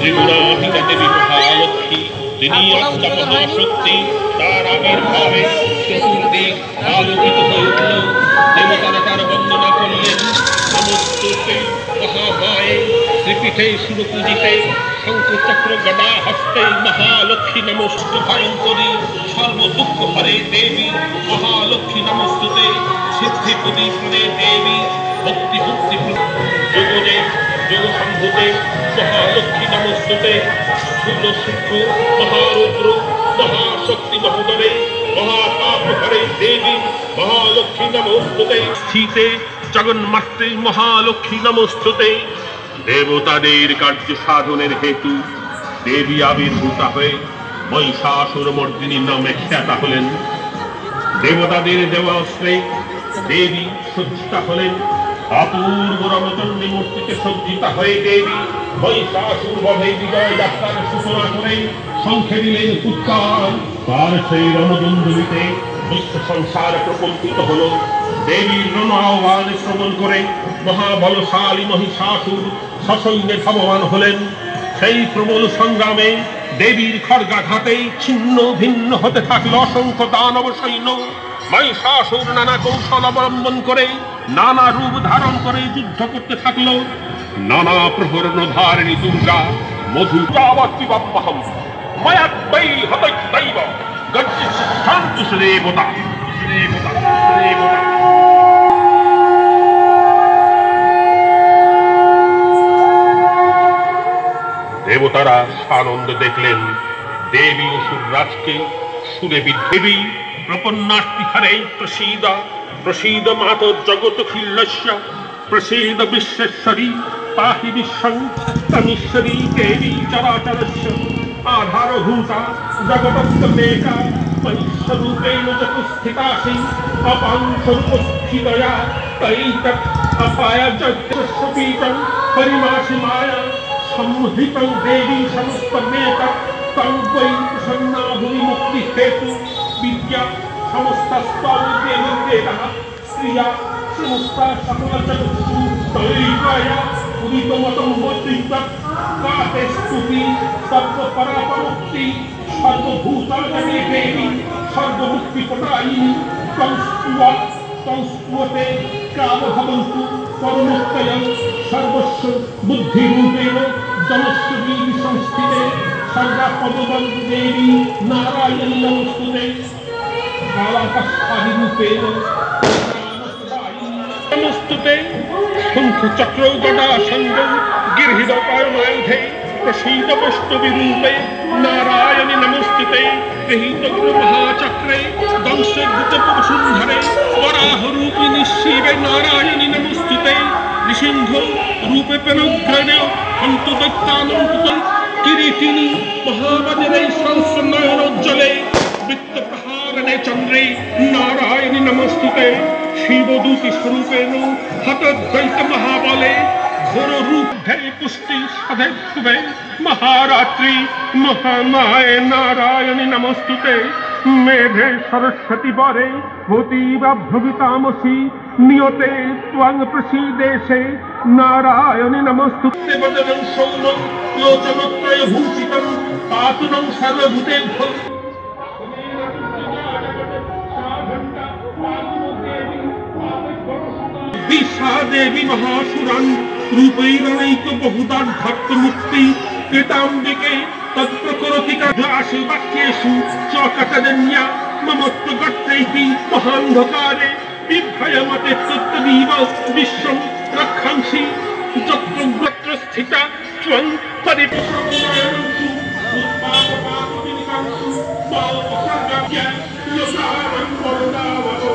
ত্রিগুণাহিতা দেবী মহালক্ষ্মী, তিনি অষ্টা মহাশক্তি। তার আবির্ভাবে চতুর্দিক আলোকিত হয়ে উঠল। দেবতারা তার বন্দনা করলেন। নমস্তুতে মহামায়ে শ্রীপীঠে সুরপূজিতে শঙ্খচক্র গদা হস্তে মহালক্ষ্মী নমস্তে ভয়ঙ্করী সর্বদুঃখ হরে দেবী মহালক্ষ্মী নমস্তুতে সিদ্ধি প্রদীপনে দেবী ভক্তি মুক্তি যোগদে যোগ সম্ভূতে মহালক্ষ্মী নমস্তুতে স্থূল সূক্ষ্ম মহারুদ্র মহাশক্তি মহোদরে মহাপাপ হরে দেবী মহালক্ষ্মী নমস্তুতে স্থিতে জগন্মাত্রে মহালক্ষ্মী নমস্তুতে। দেবতাদের কার্য সাধনের হেতু দেবী আবির্ভূতা হয়ে মহিষাসুর মর্দিনী নামে খ্যাতা হলেন। দেবতাদের দেওয়া অস্ত্রে দেবী সজ্জিতা হলেন। অপূর্ব রণচণ্ডী মূর্তিতে সজ্জিতা হয়ে দেবী মহিষাসুর বধে বিজয় যাত্রার সূচনা করে শঙ্খে দিলেন উৎকার। তার সেই রণদণ্ডুলিতে বিশ্ব সংসার প্রকম্পিত হল। দেবীর রণ আহ্বান শ্রবণ করে মহাবলশালী মহিষাসুর সসৈন্যে ধাবমান হলেন। সেই প্রবল সংগ্রামে দেবীর খড়গাঘাতে ছিন্ন ভিন্ন হতে থাকল অসংখ্য দানব সৈন্য। মহিষাসুর নানা কৌশল অবলম্বন করে নানা রূপ ধারণ করে যুদ্ধ করতে থাকল। নানা প্রহরণ ধারিণী দুর্গা মধুরাবতীবাম্মহম ময়াদ্বৈ হতৈব গর্জিষ্ঠান্তু দেবতা দেবতা দেবতা। দেবতারা আনন্দ দেখলেন। দেবী অসুররাজকে সুরে বিদেবী প্রপন্নাস্তি হরে প্রসীদ প্রসীদ মাত জগৎখিল্যস্য প্রসীদ বিশ্বেশ্বরী পাহি বিশ্বং তমীশ্বরী দেবী চরাচরস্য আধারভূতা জগতস্তমেকা মহিষ্যরূপেণ চতুস্থিতাসি অপাংশরূপস্থিতয়া তৈতৎ অপায়জগৎস্বপীতং পরিমাসি মায়া সম্মোহিतं দেবী সমস্তমেতৎ तं वै प्रसन्ना भुवि मुक्ति हेतु विद्या समस्तस्तौ देवी देवः स्त्रिया समस्ता सकल जगत्सु तैर्वया उदितमतं वैदिकं काते स्तुति सर्वपरापरोक्ति सर्वभूतानि देवी सर्वमुक्तिप्रदायिनी संस्तुते कामभवन्तु परमोक्तयं सर्वस्व बुद्धिरूपेण जनस्वी संस्थिते सर्गा पदवं देवी नारायणी नमस्तुते कालाकाशादिरूपेण नमस्तुते शंख चक्र गदा संगं गिर्हिदपायमायुधे प्रसीद वैष्णवीरूपे नारायणी नमस्तुते गृहीतग्र महाचक्रे दंशधृतपुरुषुन्धरे वराहरूपिणि शिवे नारायणी नमस्तुते नृसिंह रूपे पेनुग्रणे हन्तदैत्यानं किरीटिनी महावज्रे संसनयनोज्ज्वले वृत्तप्रहारणे चन्द्रे नारायणी नमस्तुते शिवदूति स्वरूपेण हतद्वैत महाबले घोर रूप धरे पुष्टि सधे शुभे महारात्रि महामाये नारायणी नमस्तुते मेधे सरस्वती वरे भूतिवा भवितामसि नियते त्वं प्रसीदेशे नारायणी नमस्तुते वदनं सौनं लोचनत्रय भूषितं पातु नं सर्वभूतेभ्यो दिशा देवी महासुरान् रूपैरणैक बहुदान् भक्त मुक्ति कृताम्बिके तत्प्रकरोति काशु वाक्येषु चकटजन्या ममत्व गत्रैति महान्धकारे बिभ्रयमते तत्तवीव विश्वं रक्षंसि चक्रव्रत्र स्थिता त्वं परिप्रसन्नायन्तु उत्पादपादविनिकांसु बालपसर्गस्य योगारं वरुणावतो